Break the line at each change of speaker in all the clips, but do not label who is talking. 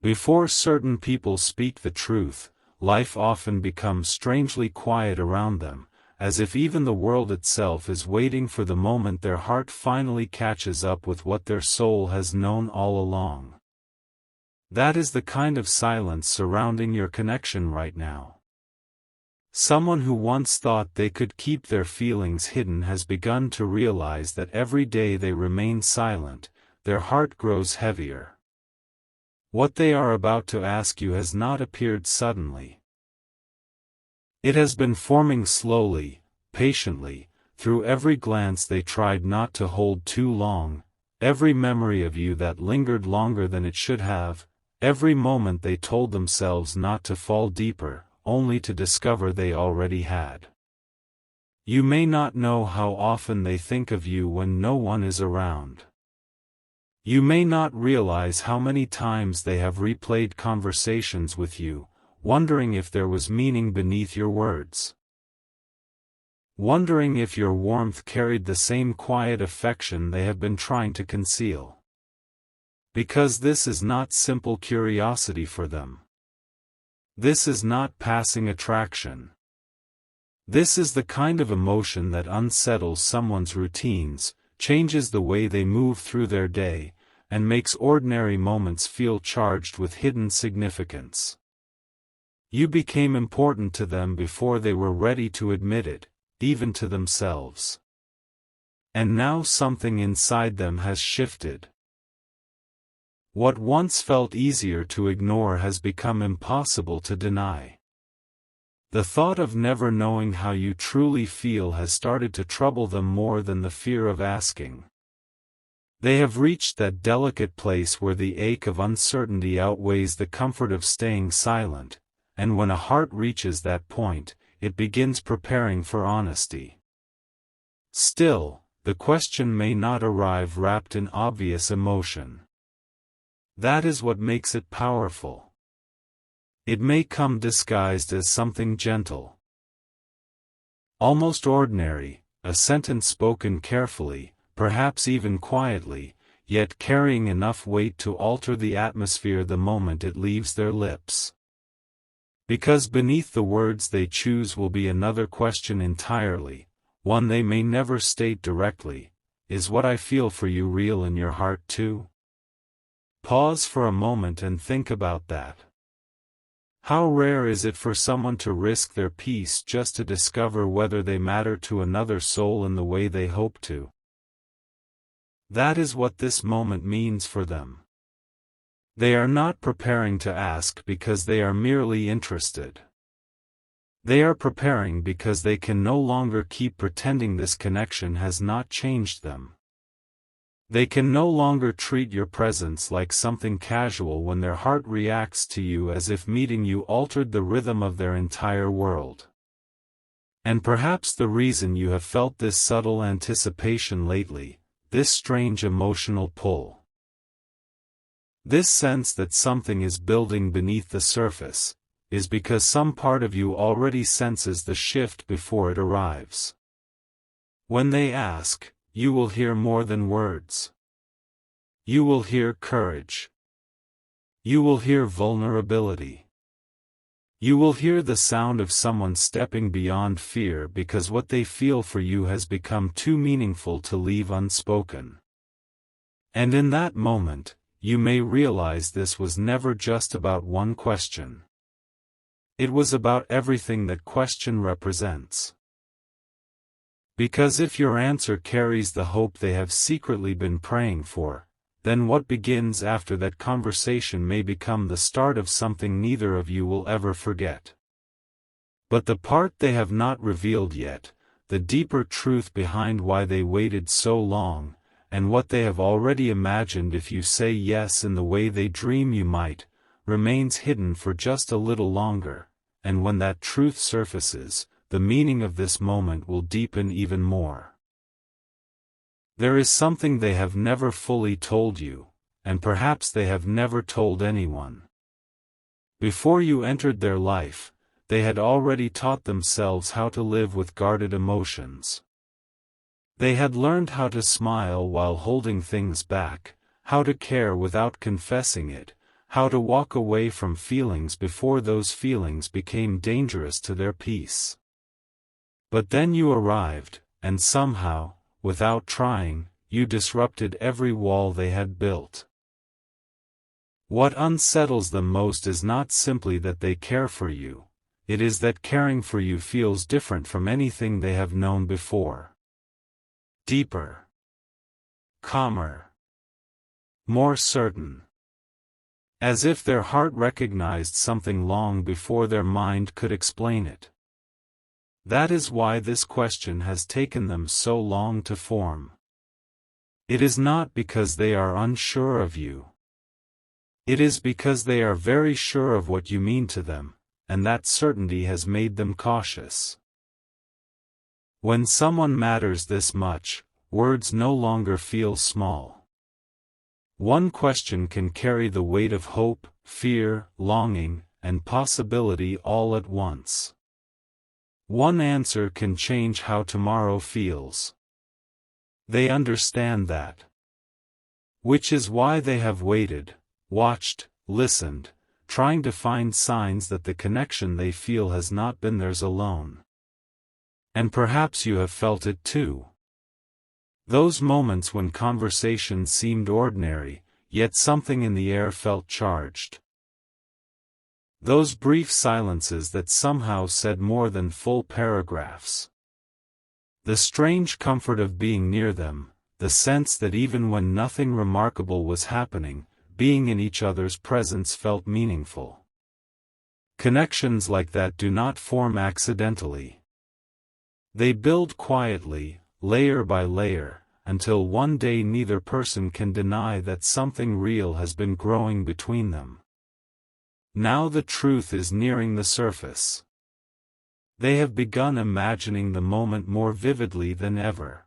Before certain people speak the truth, life often becomes strangely quiet around them, as if even the world itself is waiting for the moment their heart finally catches up with what their soul has known all along. That is the kind of silence surrounding your connection right now. Someone who once thought they could keep their feelings hidden has begun to realize that every day they remain silent, their heart grows heavier. What they are about to ask you has not appeared suddenly. It has been forming slowly, patiently, through every glance they tried not to hold too long, every memory of you that lingered longer than it should have, every moment they told themselves not to fall deeper, only to discover they already had. You may not know how often they think of you when no one is around. You may not realize how many times they have replayed conversations with you, wondering if there was meaning beneath your words. Wondering if your warmth carried the same quiet affection they have been trying to conceal. Because this is not simple curiosity for them. This is not passing attraction. This is the kind of emotion that unsettles someone's routines, changes the way they move through their day, and makes ordinary moments feel charged with hidden significance. You became important to them before they were ready to admit it, even to themselves. And now something inside them has shifted. What once felt easier to ignore has become impossible to deny. The thought of never knowing how you truly feel has started to trouble them more than the fear of asking. They have reached that delicate place where the ache of uncertainty outweighs the comfort of staying silent, and when a heart reaches that point, it begins preparing for honesty. Still, the question may not arrive wrapped in obvious emotion. That is what makes it powerful. It may come disguised as something gentle. Almost ordinary, a sentence spoken carefully, perhaps even quietly, yet carrying enough weight to alter the atmosphere the moment it leaves their lips. Because beneath the words they choose will be another question entirely, one they may never state directly: is what I feel for you real in your heart too? Pause for a moment and think about that. How rare is it for someone to risk their peace just to discover whether they matter to another soul in the way they hope to? That is what this moment means for them. They are not preparing to ask because they are merely interested. They are preparing because they can no longer keep pretending this connection has not changed them. They can no longer treat your presence like something casual when their heart reacts to you as if meeting you altered the rhythm of their entire world. And perhaps the reason you have felt this subtle anticipation lately, this strange emotional pull, this sense that something is building beneath the surface, is because some part of you already senses the shift before it arrives. When they ask, you will hear more than words. You will hear courage. You will hear vulnerability. You will hear the sound of someone stepping beyond fear because what they feel for you has become too meaningful to leave unspoken. And in that moment, you may realize this was never just about one question. It was about everything that question represents. Because if your answer carries the hope they have secretly been praying for, then what begins after that conversation may become the start of something neither of you will ever forget. But the part they have not revealed yet, the deeper truth behind why they waited so long, and what they have already imagined if you say yes in the way they dream you might, remains hidden for just a little longer, and when that truth surfaces, the meaning of this moment will deepen even more. There is something they have never fully told you, and perhaps they have never told anyone. Before you entered their life, they had already taught themselves how to live with guarded emotions. They had learned how to smile while holding things back, how to care without confessing it, how to walk away from feelings before those feelings became dangerous to their peace. But then you arrived, and somehow, without trying, you disrupted every wall they had built. What unsettles them most is not simply that they care for you, it is that caring for you feels different from anything they have known before. Deeper. Calmer. More certain. As if their heart recognized something long before their mind could explain it. That is why this question has taken them so long to form. It is not because they are unsure of you. It is because they are very sure of what you mean to them, and that certainty has made them cautious. When someone matters this much, words no longer feel small. One question can carry the weight of hope, fear, longing, and possibility all at once. One answer can change how tomorrow feels. They understand that. Which is why they have waited, watched, listened, trying to find signs that the connection they feel has not been theirs alone. And perhaps you have felt it too. Those moments when conversation seemed ordinary, yet something in the air felt charged. Those brief silences that somehow said more than full paragraphs. The strange comfort of being near them, the sense that even when nothing remarkable was happening, being in each other's presence felt meaningful. Connections like that do not form accidentally. They build quietly, layer by layer, until one day neither person can deny that something real has been growing between them. Now the truth is nearing the surface. They have begun imagining the moment more vividly than ever.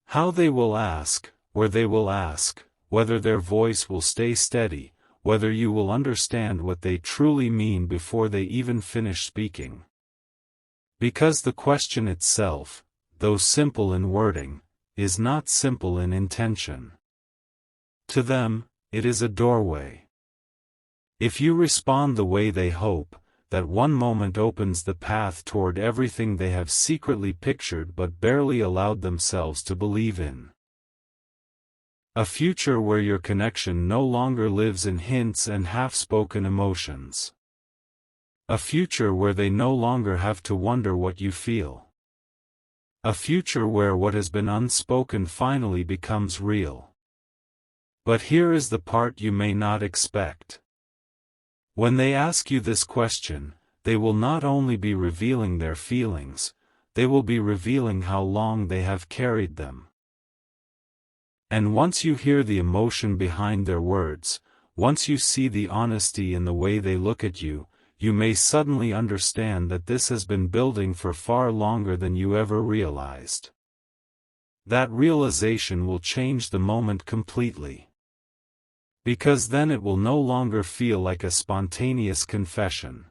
How they will ask, where they will ask, whether their voice will stay steady, whether you will understand what they truly mean before they even finish speaking. Because the question itself, though simple in wording, is not simple in intention. To them, it is a doorway. If you respond the way they hope, that one moment opens the path toward everything they have secretly pictured but barely allowed themselves to believe in. A future where your connection no longer lives in hints and half-spoken emotions. A future where they no longer have to wonder what you feel. A future where what has been unspoken finally becomes real. But here is the part you may not expect. When they ask you this question, they will not only be revealing their feelings, they will be revealing how long they have carried them. And once you hear the emotion behind their words, once you see the honesty in the way they look at you, you may suddenly understand that this has been building for far longer than you ever realized. That realization will change the moment completely. Because then it will no longer feel like a spontaneous confession.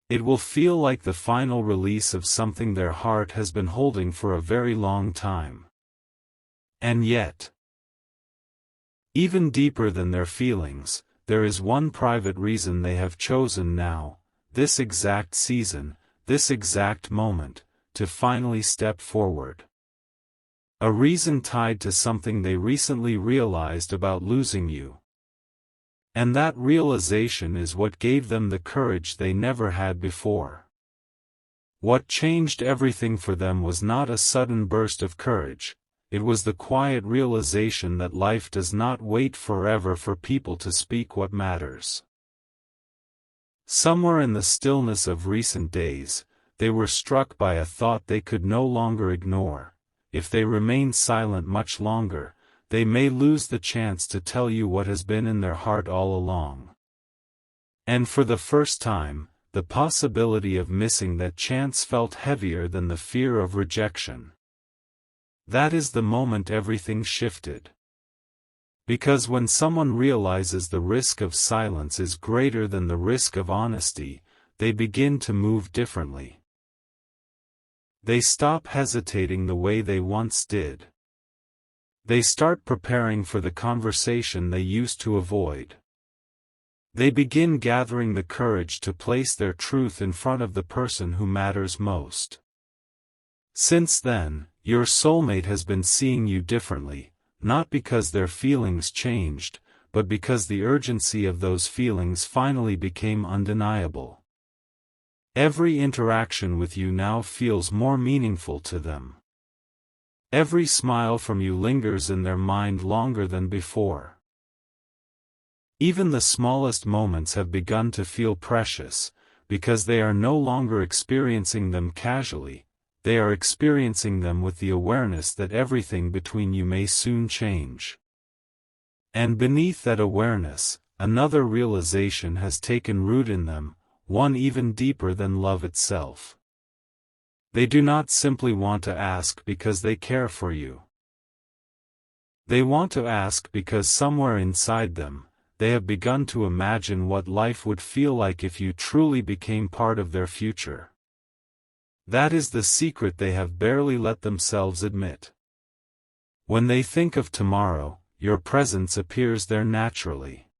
It will feel like the final release of something their heart has been holding for a very long time. And yet, even deeper than their feelings, there is one private reason they have chosen now, this exact season, this exact moment, to finally step forward. A reason tied to something they recently realized about losing you. And that realization is what gave them the courage they never had before. What changed everything for them was not a sudden burst of courage. It was the quiet realization that life does not wait forever for people to speak what matters. Somewhere in the stillness of recent days, they were struck by a thought they could no longer ignore. If they remain silent much longer, they may lose the chance to tell you what has been in their heart all along. And for the first time, the possibility of missing that chance felt heavier than the fear of rejection. That is the moment everything shifted. Because when someone realizes the risk of silence is greater than the risk of honesty, they begin to move differently. They stop hesitating the way they once did. They start preparing for the conversation they used to avoid. They begin gathering the courage to place their truth in front of the person who matters most. Since then, your soulmate has been seeing you differently, not because their feelings changed, but because the urgency of those feelings finally became undeniable. Every interaction with you now feels more meaningful to them. Every smile from you lingers in their mind longer than before. Even the smallest moments have begun to feel precious, because they are no longer experiencing them casually, they are experiencing them with the awareness that everything between you may soon change. And beneath that awareness, another realization has taken root in them, one even deeper than love itself. They do not simply want to ask because they care for you. They want to ask because somewhere inside them, they have begun to imagine what life would feel like if you truly became part of their future. That is the secret they have barely let themselves admit. When they think of tomorrow, your presence appears there naturally.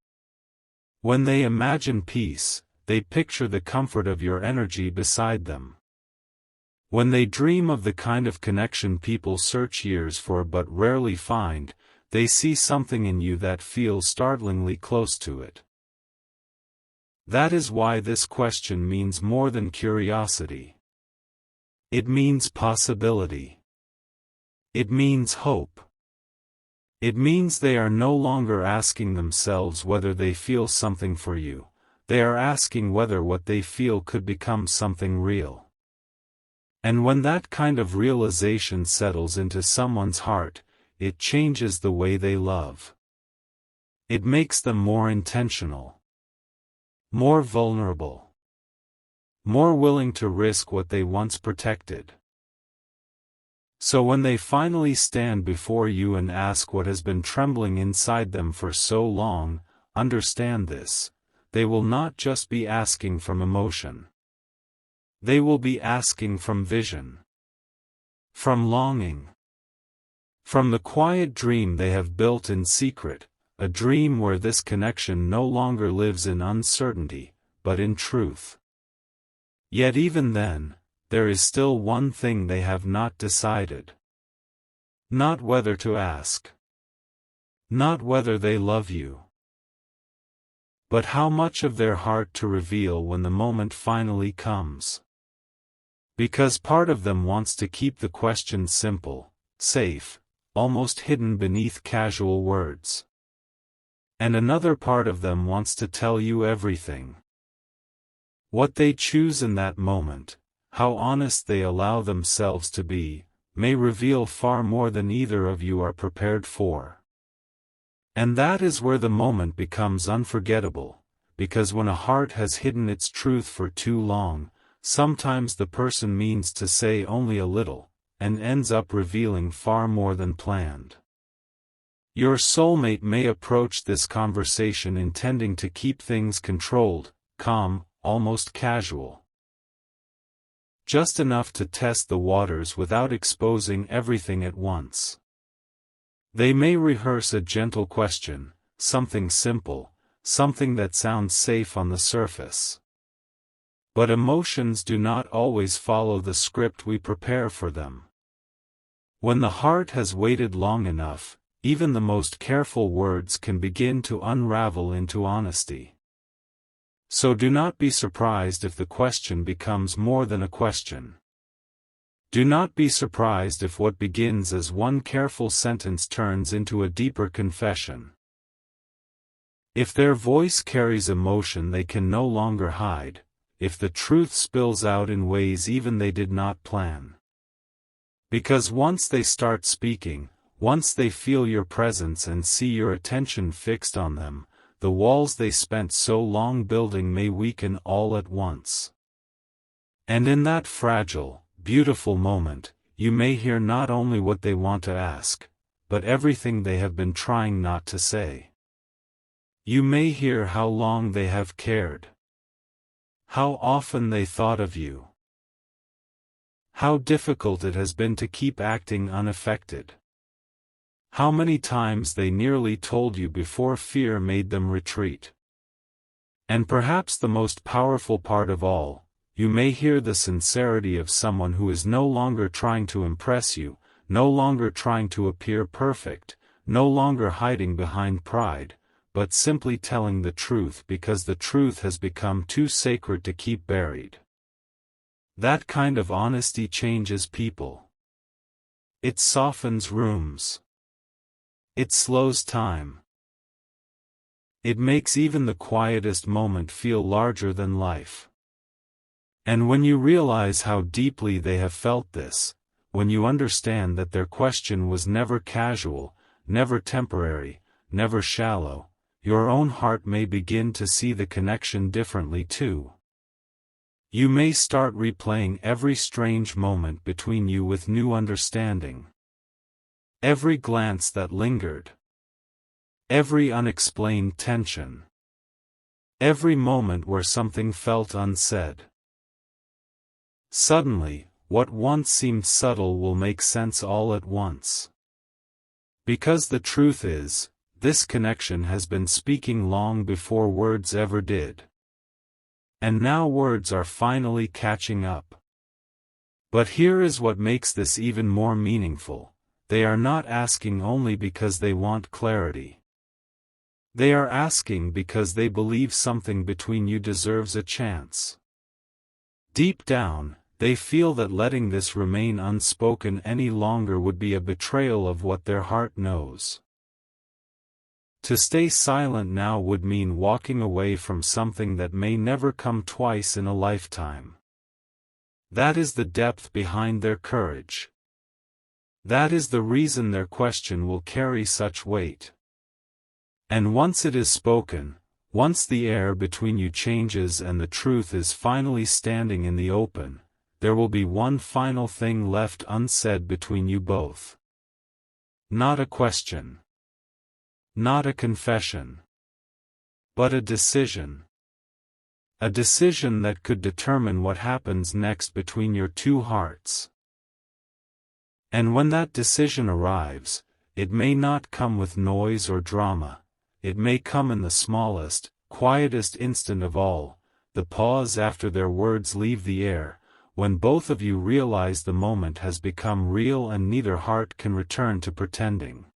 When they imagine peace, they picture the comfort of your energy beside them. When they dream of the kind of connection people search years for but rarely find, they see something in you that feels startlingly close to it. That is why this question means more than curiosity. It means possibility. It means hope. It means they are no longer asking themselves whether they feel something for you, they are asking whether what they feel could become something real. And when that kind of realization settles into someone's heart, it changes the way they love. It makes them more intentional, more vulnerable, more willing to risk what they once protected. So when they finally stand before you and ask what has been trembling inside them for so long, understand this: they will not just be asking from emotion. They will be asking from vision, from longing, from the quiet dream they have built in secret, a dream where this connection no longer lives in uncertainty, but in truth. Yet even then, there is still one thing they have not decided. Not whether to ask. Not whether they love you. But how much of their heart to reveal when the moment finally comes. Because part of them wants to keep the question simple, safe, almost hidden beneath casual words. And another part of them wants to tell you everything. What they choose in that moment, how honest they allow themselves to be, may reveal far more than either of you are prepared for. And that is where the moment becomes unforgettable, because when a heart has hidden its truth for too long, sometimes the person means to say only a little, and ends up revealing far more than planned. Your soulmate may approach this conversation intending to keep things controlled, calm, almost casual. Just enough to test the waters without exposing everything at once. They may rehearse a gentle question, something simple, something that sounds safe on the surface. But emotions do not always follow the script we prepare for them. When the heart has waited long enough, even the most careful words can begin to unravel into honesty. So do not be surprised if the question becomes more than a question. Do not be surprised if what begins as one careful sentence turns into a deeper confession. If their voice carries emotion they can no longer hide, if the truth spills out in ways even they did not plan. Because once they start speaking, once they feel your presence and see your attention fixed on them, the walls they spent so long building may weaken all at once. And in that fragile, beautiful moment, you may hear not only what they want to ask, but everything they have been trying not to say. You may hear how long they have cared. How often they thought of you. How difficult it has been to keep acting unaffected. How many times they nearly told you before fear made them retreat. And perhaps the most powerful part of all, you may hear the sincerity of someone who is no longer trying to impress you, no longer trying to appear perfect, no longer hiding behind pride, but simply telling the truth because the truth has become too sacred to keep buried. That kind of honesty changes people. It softens rooms. It slows time. It makes even the quietest moment feel larger than life. And when you realize how deeply they have felt this, when you understand that their question was never casual, never temporary, never shallow, your own heart may begin to see the connection differently too. You may start replaying every strange moment between you with new understanding. Every glance that lingered. Every unexplained tension. Every moment where something felt unsaid. Suddenly, what once seemed subtle will make sense all at once. Because the truth is, this connection has been speaking long before words ever did. And now words are finally catching up. But here is what makes this even more meaningful: they are not asking only because they want clarity. They are asking because they believe something between you deserves a chance. Deep down, they feel that letting this remain unspoken any longer would be a betrayal of what their heart knows. To stay silent now would mean walking away from something that may never come twice in a lifetime. That is the depth behind their courage. That is the reason their question will carry such weight. And once it is spoken, once the air between you changes and the truth is finally standing in the open, there will be one final thing left unsaid between you both. Not a question. Not a confession. But a decision. A decision that could determine what happens next between your two hearts. And when that decision arrives, it may not come with noise or drama. It may come in the smallest, quietest instant of all, the pause after their words leave the air, when both of you realize the moment has become real and neither heart can return to pretending.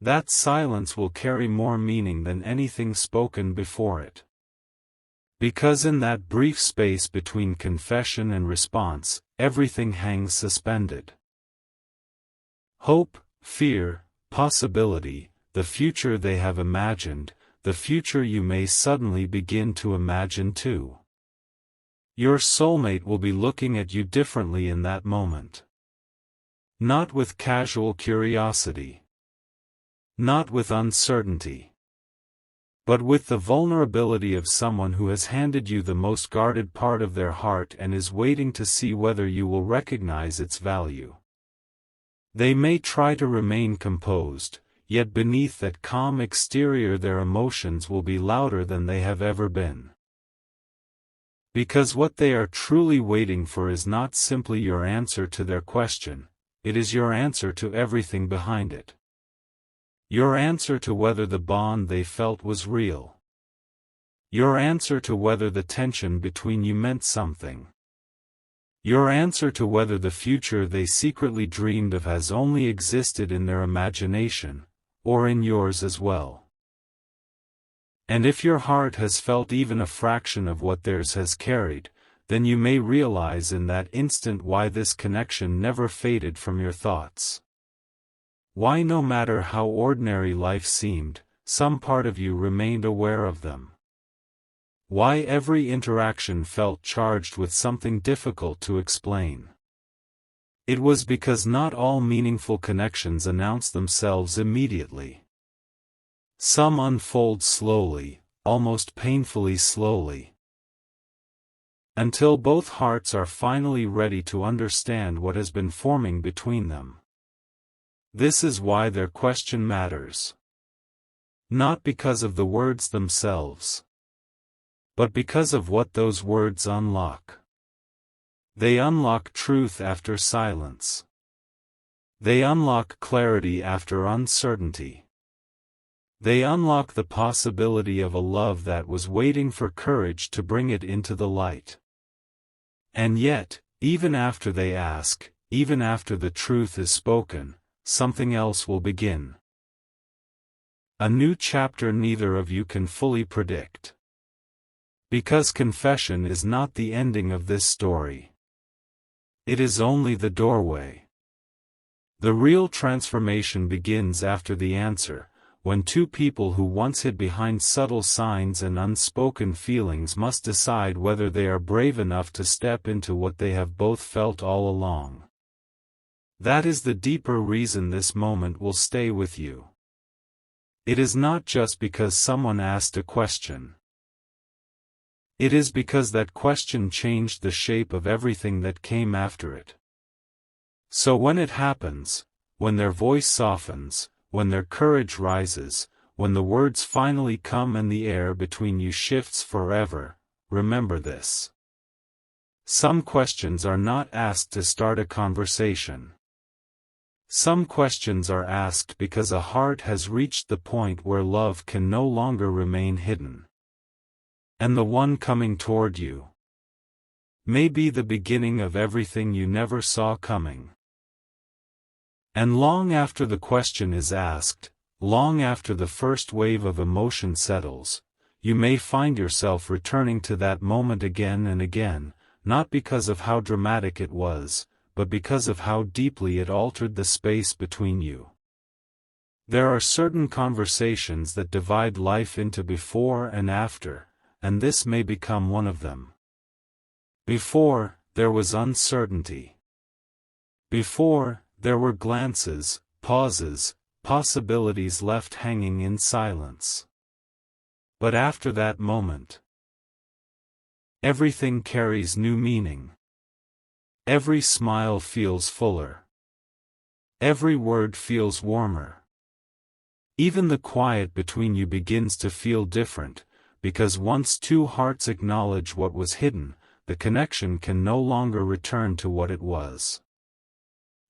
That silence will carry more meaning than anything spoken before it. Because in that brief space between confession and response, everything hangs suspended. Hope, fear, possibility, the future they have imagined, the future you may suddenly begin to imagine too. Your soulmate will be looking at you differently in that moment. Not with casual curiosity. Not with uncertainty. But with the vulnerability of someone who has handed you the most guarded part of their heart and is waiting to see whether you will recognize its value. They may try to remain composed, yet beneath that calm exterior their emotions will be louder than they have ever been. Because what they are truly waiting for is not simply your answer to their question, it is your answer to everything behind it. Your answer to whether the bond they felt was real. Your answer to whether the tension between you meant something. Your answer to whether the future they secretly dreamed of has only existed in their imagination, or in yours as well. And if your heart has felt even a fraction of what theirs has carried, then you may realize in that instant why this connection never faded from your thoughts. Why no matter how ordinary life seemed, some part of you remained aware of them. Why every interaction felt charged with something difficult to explain. It was because not all meaningful connections announce themselves immediately. Some unfold slowly, almost painfully slowly. Until both hearts are finally ready to understand what has been forming between them. This is why their question matters. Not because of the words themselves, but because of what those words unlock. They unlock truth after silence. They unlock clarity after uncertainty. They unlock the possibility of a love that was waiting for courage to bring it into the light. And yet, even after they ask, even after the truth is spoken, something else will begin. A new chapter neither of you can fully predict. Because confession is not the ending of this story. It is only the doorway. The real transformation begins after the answer, when two people who once hid behind subtle signs and unspoken feelings must decide whether they are brave enough to step into what they have both felt all along. That is the deeper reason this moment will stay with you. It is not just because someone asked a question. It is because that question changed the shape of everything that came after it. So when it happens, when their voice softens, when their courage rises, when the words finally come and the air between you shifts forever, remember this. Some questions are not asked to start a conversation. Some questions are asked because a heart has reached the point where love can no longer remain hidden. And the one coming toward you may be the beginning of everything you never saw coming. And long after the question is asked, long after the first wave of emotion settles, you may find yourself returning to that moment again and again, not because of how dramatic it was, but because of how deeply it altered the space between you. There are certain conversations that divide life into before and after, and this may become one of them. Before, there was uncertainty. Before, there were glances, pauses, possibilities left hanging in silence. But after that moment, everything carries new meaning. Every smile feels fuller. Every word feels warmer. Even the quiet between you begins to feel different, because once two hearts acknowledge what was hidden, the connection can no longer return to what it was.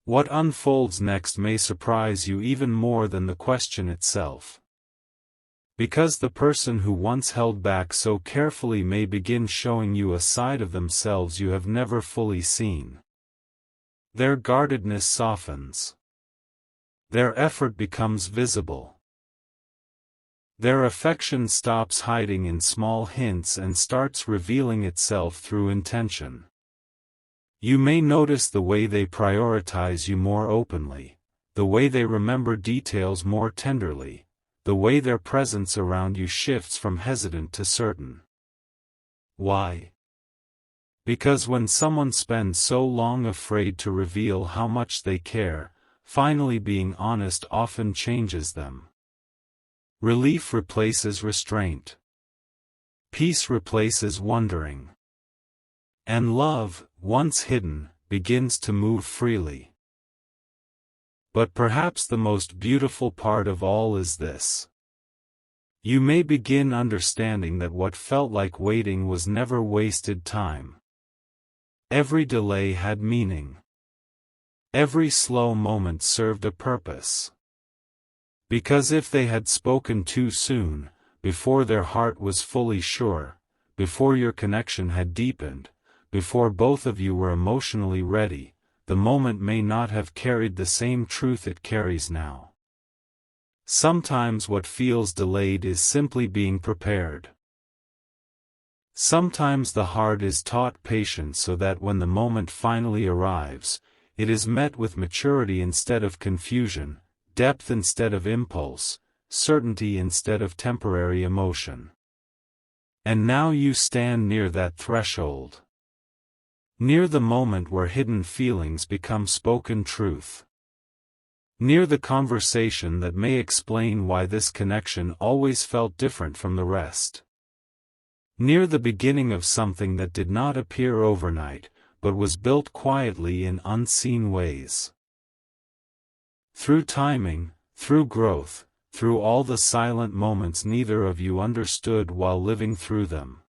What unfolds next may surprise you even more than the question itself. Because the person who once held back so carefully may begin showing you a side of themselves you have never fully seen. Their guardedness softens. Their effort becomes visible. Their affection stops hiding in small hints and starts revealing itself through intention. You may notice the way they prioritize you more openly, the way they remember details more tenderly, the way their presence around you shifts from hesitant to certain. Why? Because when someone spends so long afraid to reveal how much they care, finally being honest often changes them. Relief replaces restraint. Peace replaces wondering. And love, once hidden, begins to move freely. But perhaps the most beautiful part of all is this. You may begin understanding that what felt like waiting was never wasted time. Every delay had meaning. Every slow moment served a purpose. Because if they had spoken too soon, before their heart was fully sure, before your connection had deepened, before both of you were emotionally ready, the moment may not have carried the same truth it carries now. Sometimes what feels delayed is simply being prepared. Sometimes the heart is taught patience so that when the moment finally arrives, it is met with maturity instead of confusion, depth instead of impulse, certainty instead of temporary emotion. And now you stand near that threshold. Near the moment where hidden feelings become spoken truth. Near the conversation that may explain why this connection always felt different from the rest. Near the beginning of something that did not appear overnight, but was built quietly in unseen ways. Through timing, through growth, through all the silent moments neither of you understood while living through them.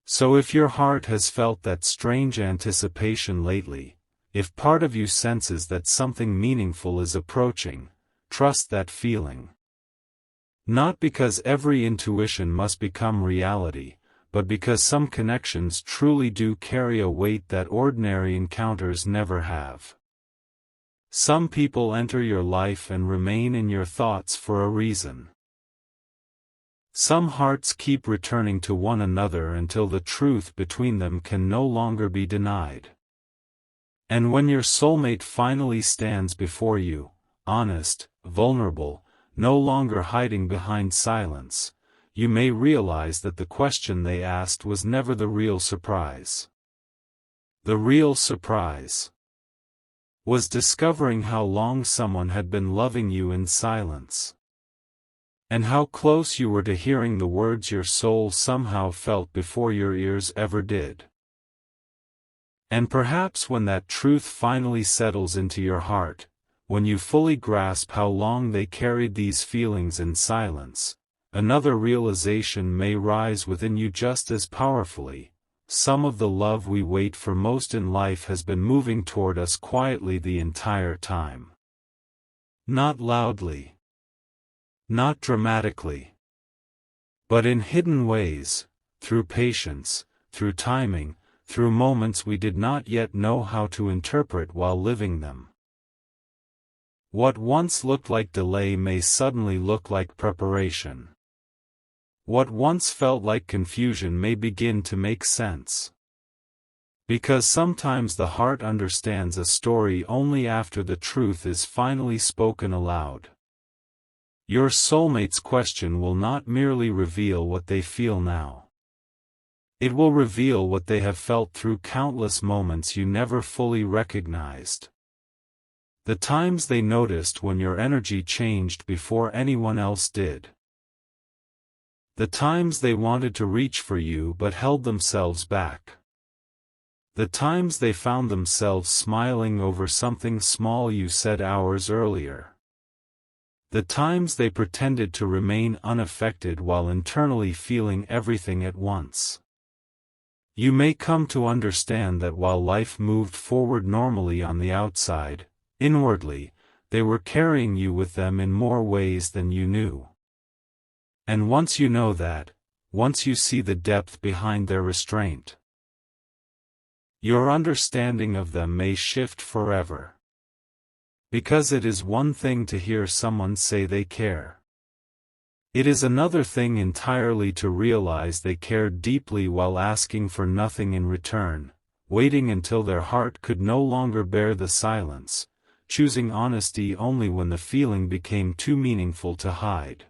So if your heart has felt that strange anticipation lately, If part of you senses that something meaningful is approaching, trust that feeling. Not because every intuition must become reality, but because some connections truly do carry a weight that ordinary encounters never have. Some people enter your life and remain in your thoughts for a reason. Some hearts keep returning to one another until the truth between them can no longer be denied. And when your soulmate finally stands before you, honest, vulnerable, no longer hiding behind silence, you may realize that the question they asked was never the real surprise. The real surprise was discovering how long someone had been loving you in silence, and how close you were to hearing the words your soul somehow felt before your ears ever did. And perhaps when that truth finally settles into your heart, when you fully grasp how long they carried these feelings in silence, another realization may rise within you just as powerfully. Some of the love we wait for most in life has been moving toward us quietly the entire time. Not loudly, not dramatically, but in hidden ways, through patience, through timing, through moments we did not yet know how to interpret while living them. What once looked like delay may suddenly look like preparation. What once felt like confusion may begin to make sense. Because sometimes the heart understands a story only after the truth is finally spoken aloud. Your soulmate's question will not merely reveal what they feel now. It will reveal what they have felt through countless moments you never fully recognized. The times they noticed when your energy changed before anyone else did. The times they wanted to reach for you but held themselves back. The times they found themselves smiling over something small you said hours earlier. The times they pretended to remain unaffected while internally feeling everything at once. You may come to understand that while life moved forward normally on the outside, inwardly, they were carrying you with them in more ways than you knew. And once you know that, once you see the depth behind their restraint, your understanding of them may shift forever. Because it is one thing to hear someone say they care. It is another thing entirely to realize they cared deeply while asking for nothing in return, waiting until their heart could no longer bear the silence, choosing honesty only when the feeling became too meaningful to hide.